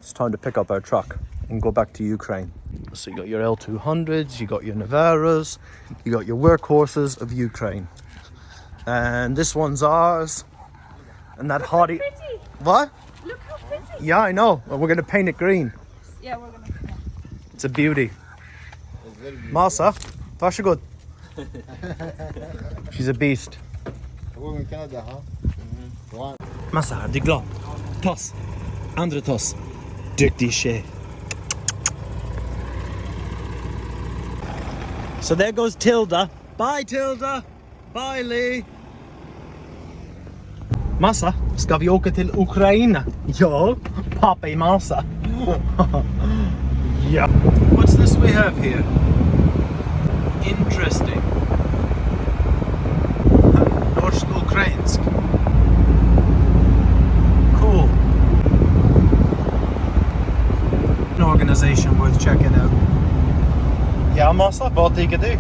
it's time to pick up our truck and go back to Ukraine. So you got your L200s, you got your Navaras, you got your workhorses of Ukraine. And this one's ours. And that hottie... Pretty. What? Look how pretty. Yeah, I know. Well, we're going to paint it green. Yeah, we're gonna. It's a beauty. Masa, varsågod. She's a beast. Masa, är du glad? Toss. Andra toss. Duktig tjej. So there goes Tilda. Bye Tilda. Bye Lee. Masa, ska vi åka till Ukraina? Ja, pappa i massa. Yeah. What's this we have here? Interesting. Norsk-ukrainsk. Cool. An organization worth checking out. Yeah, massa, vad tycker du?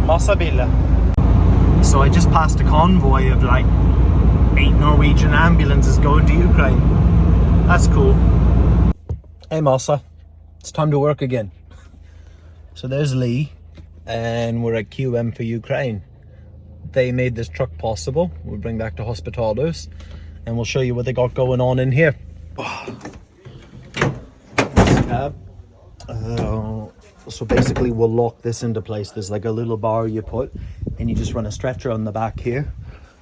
Massa bilar. So I just passed a convoy of like 8 Norwegian ambulances going to Ukraine. That's cool. Hey Massa, it's time to work again. So there's Lee, and we're at QM for Ukraine. They made this truck possible. We'll bring back to Hospitalos, and we'll show you what they got going on in here. So basically we'll lock this into place. There's like a little bar you put, and you just run a stretcher on the back here.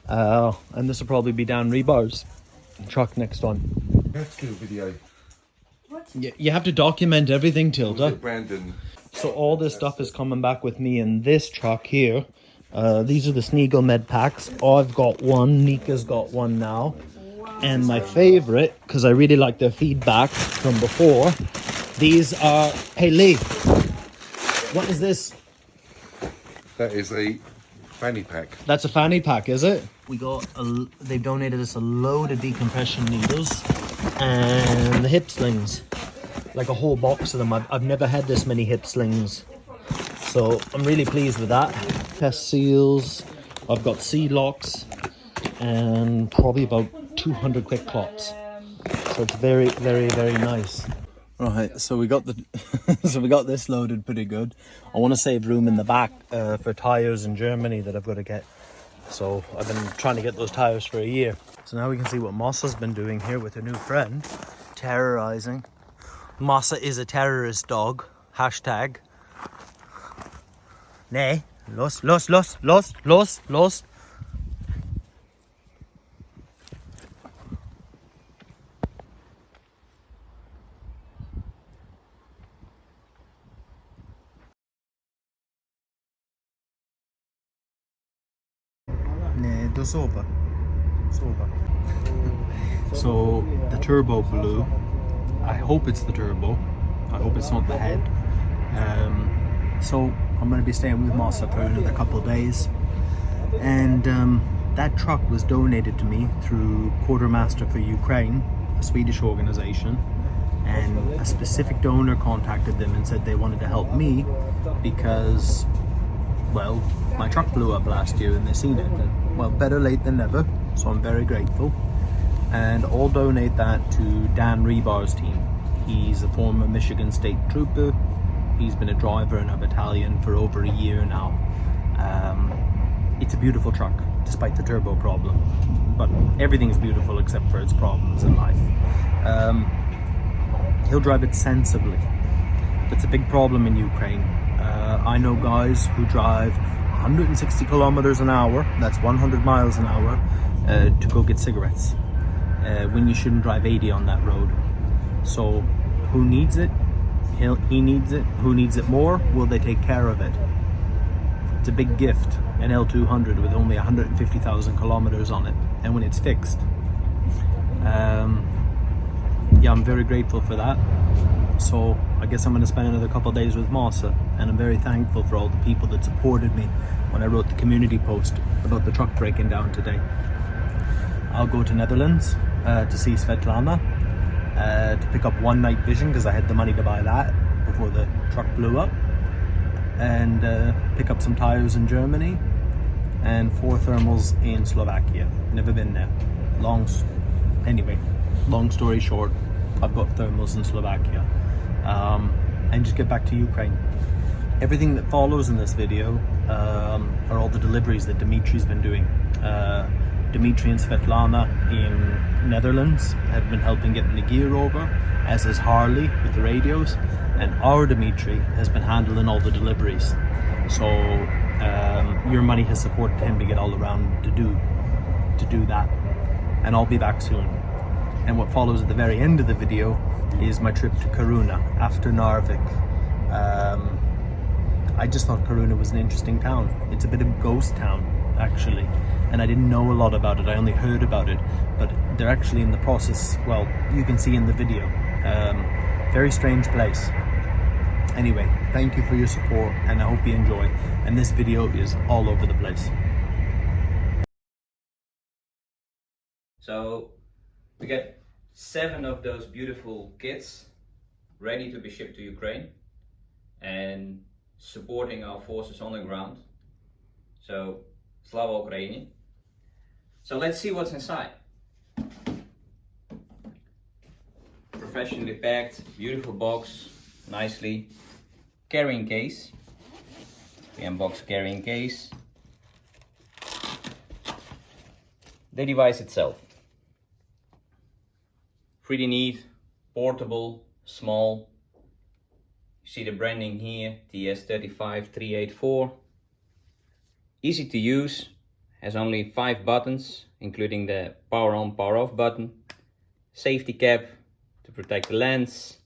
And this will probably be down rebars. Truck next on. Let's do a video. You have to document everything, Tilda. Brandon. So all this stuff is coming back with me in this truck here. These are the Sneagle med packs. I've got one, Nika's got one now. And my favorite, because I really like their feedback from before, these are... Hey Lee, what is this? That is a fanny pack. That's a fanny pack, is it? We got, they've donated us a load of decompression needles and the hip slings. Like a whole box of them. I've never had this many hip slings. So I'm really pleased with that. Test seals. I've got C-locks and probably about 200 quick clops. So it's very, very, very nice. Right, so we got the so we got this loaded pretty good. I want to save room in the back for tires in Germany that I've got to get. So I've been trying to get those tires for a year. So now we can see what Massa's been doing here with her new friend, terrorizing. Massa is a terrorist dog. Hashtag. Nej, los. Nej, då sova. So the turbo blew. I hope it's the turbo. I hope it's not the head. So I'm going to be staying with Massa for another couple of days. And that truck was donated to me through Quartermaster for Ukraine, a Swedish organization. And a specific donor contacted them and said they wanted to help me because, well, my truck blew up last year and they seen it. Well, better late than never. So I'm very grateful. And I'll donate that to Dan Rebar's team. He's a former Michigan State Trooper. He's been a driver in a battalion for over a year now. It's a beautiful truck, despite the turbo problem. But everything's beautiful except for its problems in life. He'll drive it sensibly. It's a big problem in Ukraine. I know guys who drive 160 kilometers an hour, that's 100 miles an hour, to go get cigarettes. When you shouldn't drive 80 on that road. So who needs it? He needs it. Who needs it more? Will they take care of it? It's a big gift, an L200 with only 150,000 kilometers on it, and when it's fixed. Yeah, I'm very grateful for that. So I guess I'm going to spend another couple of days with Massa, and I'm very thankful for all the people that supported me when I wrote the community post about the truck breaking down today. I'll go to Netherlands to see Svetlana, to pick up one night vision because I had the money to buy that before the truck blew up, and pick up some tires in Germany and 4 thermals in Slovakia. Never been there. Long story short, I've got thermals in Slovakia, and just get back to Ukraine. Everything that follows in this video are all the deliveries that Dimitri's been doing. Dimitri and Svetlana in Netherlands have been helping getting the gear over, as is Harley with the radios, and our Dimitri has been handling all the deliveries. So your money has supported him to get all around to do that, and I'll be back soon. And what follows at the very end of the video is my trip to Kiruna after Narvik. I just thought Kiruna was an interesting town. It's a bit of a ghost town, actually, and I didn't know a lot about it. I only heard about it, but they're actually in the process, well, you can see in the video. Very strange place. Anyway, thank you for your support, and I hope you enjoy. And this video is all over the place. So we get 7 of those beautiful kits ready to be shipped to Ukraine and supporting our forces on the ground. So Slava Ukraini. So let's see what's inside. Professionally packed, beautiful box, nicely. Carrying case. We unbox carrying case. The device itself. Pretty neat, portable, small. You see the branding here, TS35384. Easy to use, has only 5 buttons, including the power on, power off button. Safety cap to protect the lens.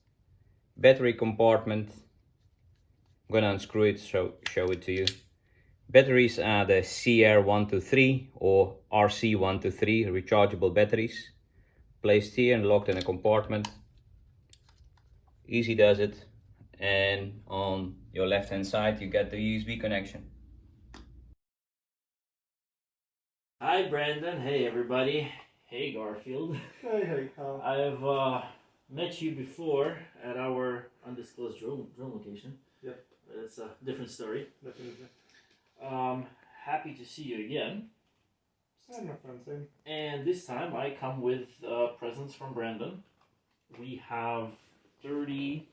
Battery compartment. I'm gonna unscrew it, show it to you. Batteries are the CR123 or RC123 rechargeable batteries. Placed here and locked in a compartment. Easy does it. And on your left hand side you get the USB connection. Hi Brandon, hey everybody, hey Garfield. Hey, I've met you before at our undisclosed drone location. Yep. But it's a different story. Definitely. Happy to see you again. Same, my friend, same. And this time I come with presents from Brandon. We have 30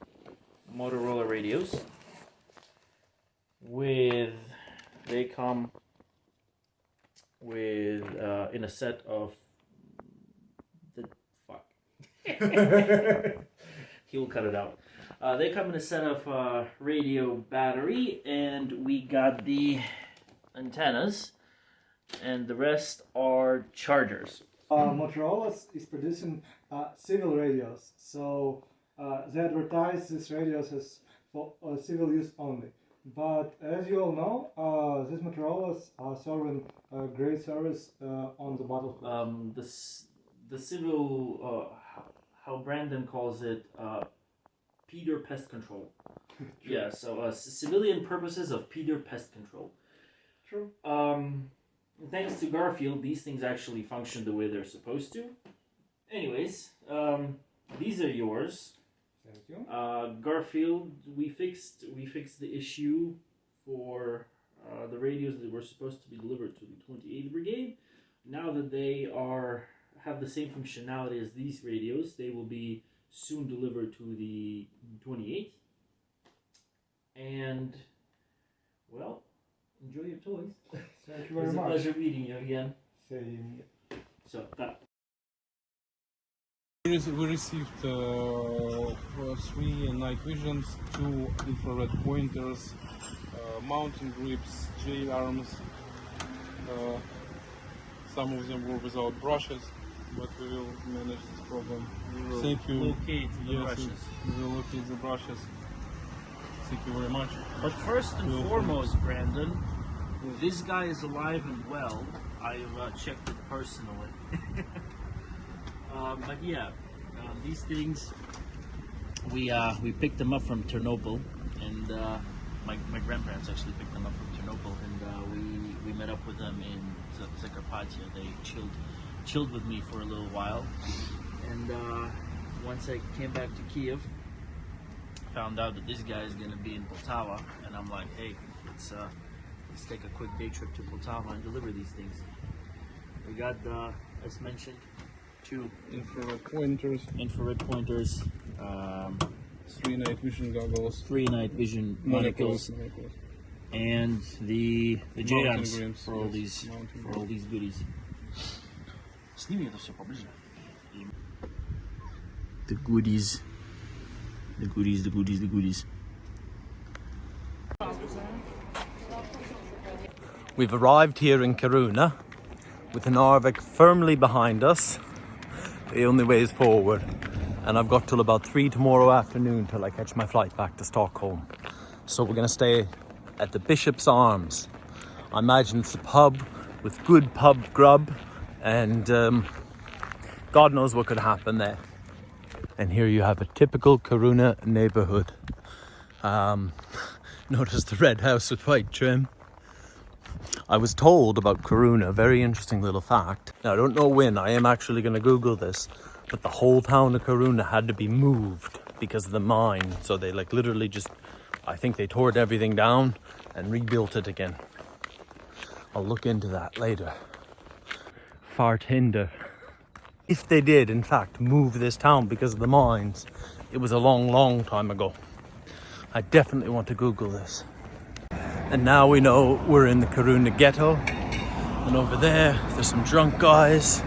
Motorola radios. They come with in a set of he will cut it out. They come in a set of radio battery, and we got the antennas, and the rest are chargers. Motorola is producing civil radios, so they advertise these radios as for civil use only. But as you all know, these Motorola's are serving great service on the battlefield. The civil, how Brandon calls it, Peter Pest Control. Yeah, so civilian purposes of Peter Pest Control. True. Thanks to Garfield, these things actually function the way they're supposed to. Anyways, these are yours. Thank you. Garfield, we fixed the issue for the radios that were supposed to be delivered to the 28th Brigade. Now that they have the same functionality as these radios, they will be soon delivered to the 28th. And, well, enjoy your toys. Thank you very It was a much. pleasure meeting you again. Same. So, that. We received 3 night visions, 2 infrared pointers, mounting grips, J arms. Some of them were without brushes, but we will manage this problem. Thank you. Locate the Yes, brushes. we will locate the brushes. Thank you very much. But first and foremost, Brandon, this guy is alive and well. I've checked it personally. But yeah, these things, we picked them up from Chernobyl, and my grandparents actually picked them up from Chernobyl, and we met up with them in Zakarpattia. They chilled with me for a little while, and once I came back to Kiev, found out that this guy is gonna be in Poltava, and I'm like, hey, let's take a quick day trip to Poltava and deliver these things. We got, as mentioned, 2 infrared pointers, pointers, 3 night vision goggles, 3 night vision monocles, and the J-arms grips, for all yes, these goodies. Snimio to все поближе. The goodies. We've arrived here in Kiruna with Narvik firmly behind us. The only way is forward. And I've got till about 3 tomorrow afternoon till I catch my flight back to Stockholm. So we're gonna stay at the Bishop's Arms. I imagine it's a pub with good pub grub, and God knows what could happen there. And here you have a typical Kiruna neighborhood. Notice the red house with white trim. I was told about Kiruna, a very interesting little fact. Now, I don't know when, I am actually going to Google this, but the whole town of Kiruna had to be moved because of the mine. So they like literally just, I think they tore everything down and rebuilt it again. I'll look into that later. Fartinder. If they did, in fact, move this town because of the mines, it was a long, long time ago. I definitely want to Google this. And now we know we're in the Kiruna ghetto. And over there, there's some drunk guys.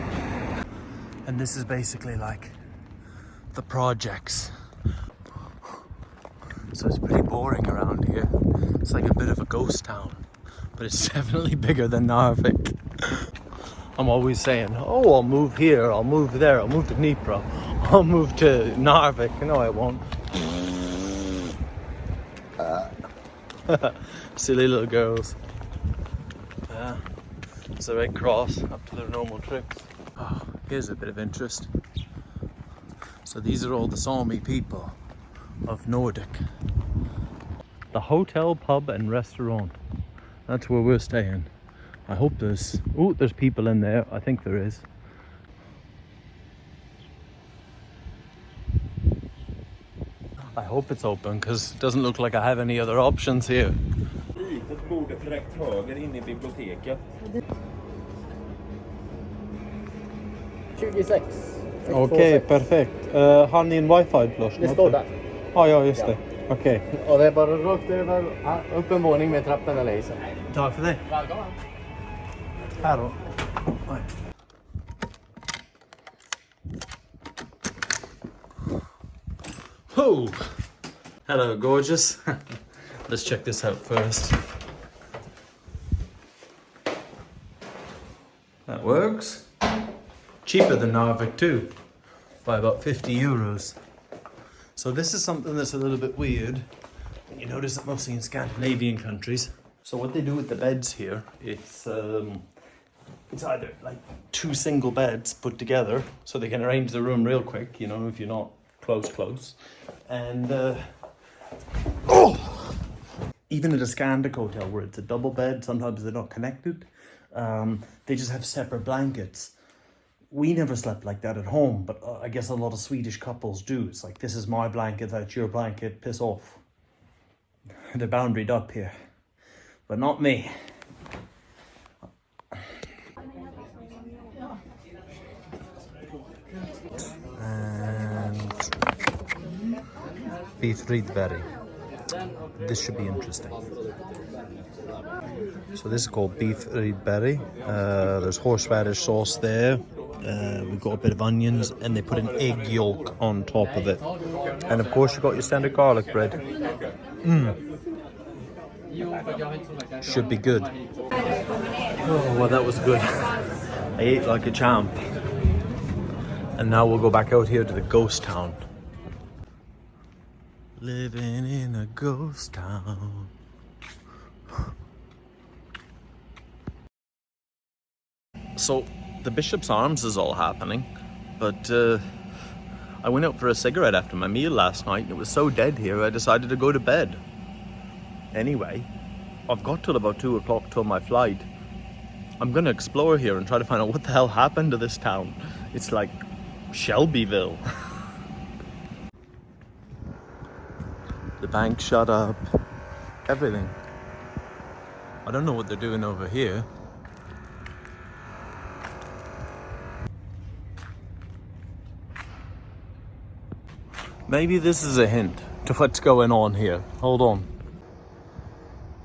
And this is basically like the projects. So it's pretty boring around here. It's like a bit of a ghost town. But it's definitely bigger than Narvik. I'm always saying, oh, I'll move here, I'll move there, I'll move to Dnipro, I'll move to Narvik. No, I won't. Silly little girls. Yeah, it's the Red Cross up to their normal tricks. Oh, here's a bit of interest. So these are all the Sami people of Nordic. The hotel, pub and restaurant. That's where we're staying. I hope there's people in there. I think there is. I hope it's open because it doesn't look like I have any other options here. Okej, perfekt. Har ni en wifi-lösning? Det står där. Ja, just det. Okej. Och det är bara rakt över, upp en våning med trappen eller isen. Tack för det. Välkommen. Här då. Oh! Hello, gorgeous. Let's check this out first. That works. Cheaper than Narvik too, by about 50 euros. So this is something that's a little bit weird. You notice it mostly in Scandinavian countries. So what they do with the beds here, it's either like 2 single beds put together, so they can arrange the room real quick, you know, if you're not close. And even at a Scandic hotel where it's a double bed, sometimes they're not connected. They just have separate blankets. We never slept like that at home, but I guess a lot of Swedish couples do. It's like, this is my blanket, that's your blanket, piss off. They're boundaried up here, but not me. And beef Rydberg. This should be interesting. So this is called beef Rydberg. There's horseradish sauce there. We've got a bit of onions, and they put an egg yolk on top of it. And of course, you've got your standard garlic bread. Should be good. Oh, well, that was good. I ate like a champ. And now we'll go back out here to the ghost town. Living in a ghost town. So the Bishop's Arms is all happening, but I went out for a cigarette after my meal last night and it was so dead here I decided to go to bed. Anyway, I've got till about 2 o'clock till my flight. I'm gonna explore here and try to find out what the hell happened to this town. It's like Shelbyville. The bank shut up. Everything. I don't know what they're doing over here. Maybe this is a hint to what's going on here. Hold on.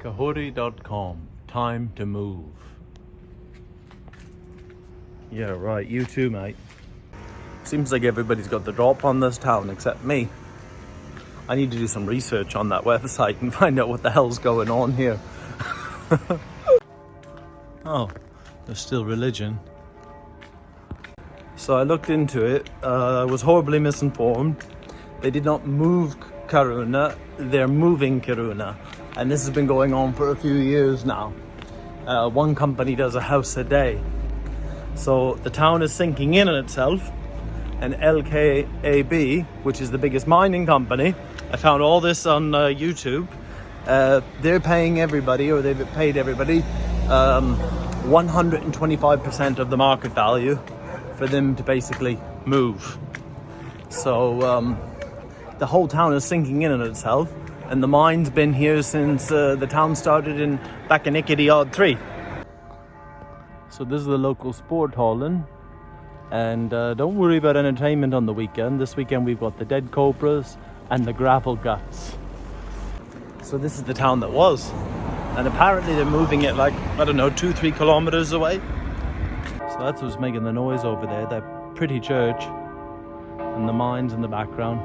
Kahuri.com. Time to move. Yeah, right. You too, mate. Seems like everybody's got the drop on this town except me. I need to do some research on that website and find out what the hell's going on here. Oh, there's still religion. So I looked into it. I was horribly misinformed. They did not move Kiruna. They're moving Kiruna. And this has been going on for a few years now. One company does a house a day. So the town is sinking in on itself. And LKAB, which is the biggest mining company, I found all this on YouTube. They're paying everybody, or they've paid everybody, 125% of the market value for them to basically move. So the whole town is sinking in on itself, and the mine's been here since the town started back in Ikkady odd 3. So this is the local sport hauling. And don't worry about entertainment on the weekend. This weekend we've got the dead cobras and the gravel guts. So this is the town that was. And apparently they're moving it like, I don't know, 2-3 kilometers away. So that's what's making the noise over there. That pretty church. And the mines in the background.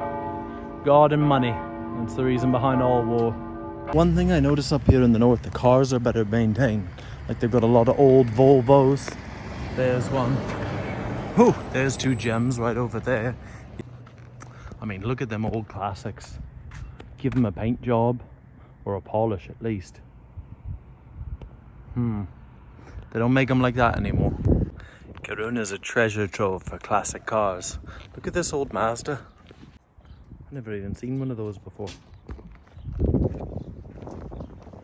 God and money. That's the reason behind all war. One thing I notice up here in the north, the cars are better maintained. Like they've got a lot of old Volvos. There's one. Whew, there's 2 gems right over there. I mean, look at them old classics. Give them a paint job or a polish at least. They don't make them like that anymore. Kiruna is a treasure trove for classic cars. Look at this old Mazda. I've never even seen one of those before.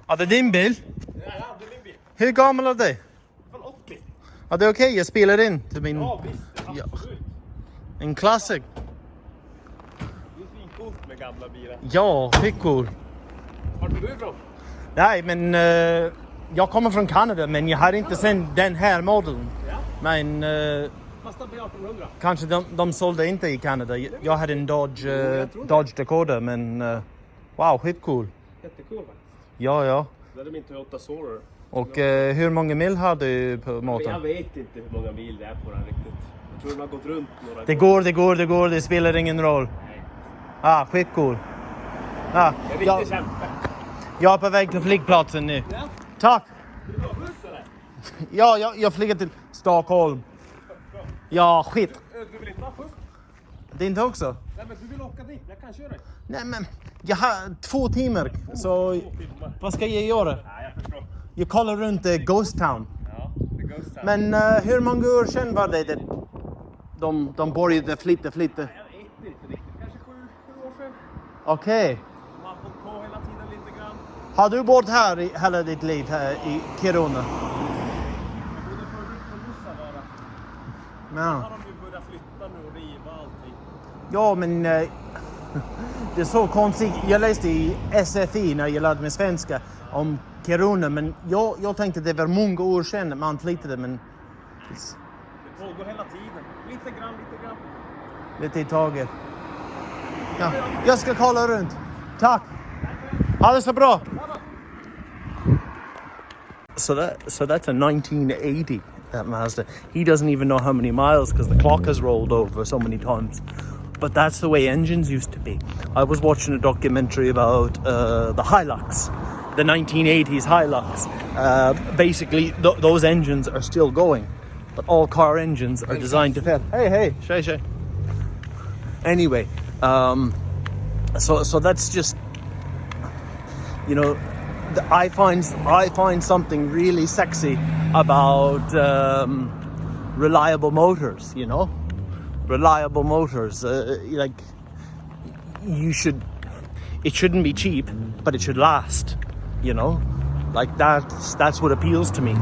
Är det din bil? Ja, det är min bil. Hur gammal är det? Från 80. Ja, det är okej, jag spelar in till min... Ja, visst. Absolut. En classic. Det är svincoolt med gamla bilar. Ja, skitcool. Vart är du ifrån? Nej, men jag kommer från Kanada, men jag har inte sett den här modellen. Ja. Men Mazda B1800. kanske de sålde inte i Kanada. Jag hade en Dodge Dakota, men wow, skitcool. Jättecool faktiskt. Ja. Det är min Toyota Soarer. Och hur många mil har du på Men jag motorn? vet inte hur många mil det är på den riktigt. Jag tror den har gått runt några Det går, det spelar ingen roll. Ah, skitcool. Ah, Jag vill inte kämpa. jag är på väg till flygplatsen nu. Ja. Tack! Vill du ha buss eller? Ja, jag flyger till Stockholm. Ja, skit. Du vill inte ha buss? Det är inte också? Nej, men du vill åka dit. Jag kan köra dig. Nej, men jag har 2 timmar. Så vad ska jag göra? Nej, jag förstår. Jag kollar runt Ghost Town. Ja, det är Ghost Town. Men hur många år sedan var det de började flytta? Jag vet inte riktigt. Kanske 7 år sedan. Okej. Man har fått på hela tiden lite grann. Har du bott här i hela ditt liv här i Kiruna? Jag bodde förut på Lussa bara. Ja. Har de ju börjat flytta nu och riva allting. Ja, men det är så konstigt. Jag läste i SFI när jag lärde mig svenska om Kiruna, men jag tänkte att det var många år sedan man flyttade, men Det pågår hela tiden. Lite grann. lite i taget. Ja, jag ska kolla runt. Tack. Ha det så bra. So that's a 1980, that Mazda. He doesn't even know how many miles because the clock has rolled over so many times. But that's the way engines used to be. I was watching a documentary about the Hilux, the 1980s Hilux. Basically, those engines are still going, but all car engines are designed to fail. Hey, shay. Anyway, so that's just, you know, I find something really sexy about reliable motors. You know, reliable motors. Like it shouldn't be cheap, but it should last. You know, like that's what appeals to me.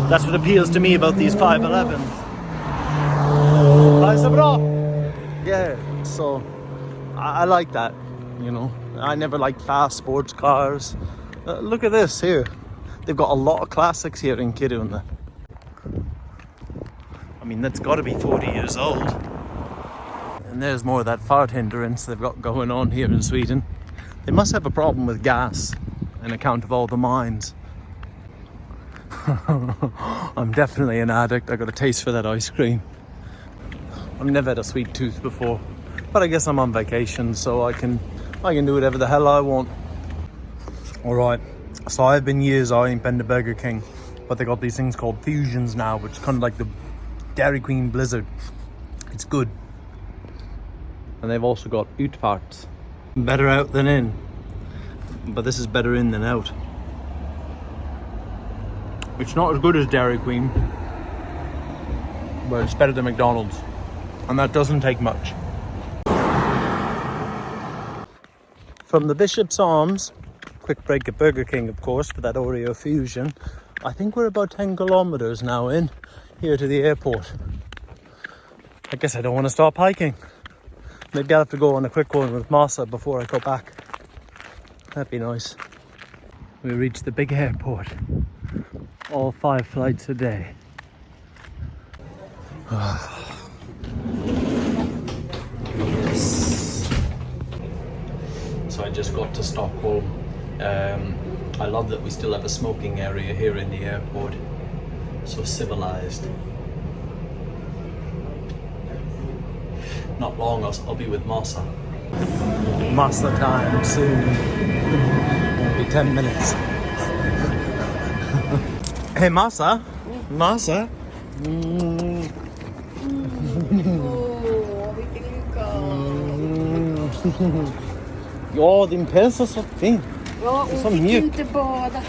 That's what appeals to me about these 511s. Nice and bra. Yeah, so I like that. You know, I never liked fast sports cars. Look at this here. They've got a lot of classics here in Kiruna. I mean, that's got to be 40 years old. And there's more of that fart hindrance they've got going on here in Sweden. They must have a problem with gas on account of all the mines. I'm definitely an addict. I got a taste for that ice cream. I've never had a sweet tooth before, but I guess I'm on vacation, so I can do whatever the hell I want. All right, so I've been years I ain't been to Burger King, but they got these things called fusions now, which is kind of like the Dairy Queen Blizzard. It's good. And they've also got utfarts. Better out than in, but this is better in than out. It's not as good as Dairy Queen, but it's better than McDonald's. And that doesn't take much. From the Bishop's Arms, quick break at Burger King, of course, for that Oreo fusion. I think we're about 10 kilometers now in here to the airport. I guess I don't want to stop hiking. Maybe I'll have to go on a quick one with Masa before I go back. That'd be nice. We reached the big airport. All 5 flights a day. Yes. So I just got to Stockholm. I love that we still have a smoking area here in the airport. So civilized. Not long, I'll be with Masa. Masa time soon. It'll be 10 minutes. Hey Masa. Masa. Åh, vilken lycka. Ja, din päls är så fin. Ja, Som och fick mjuk. inte bada.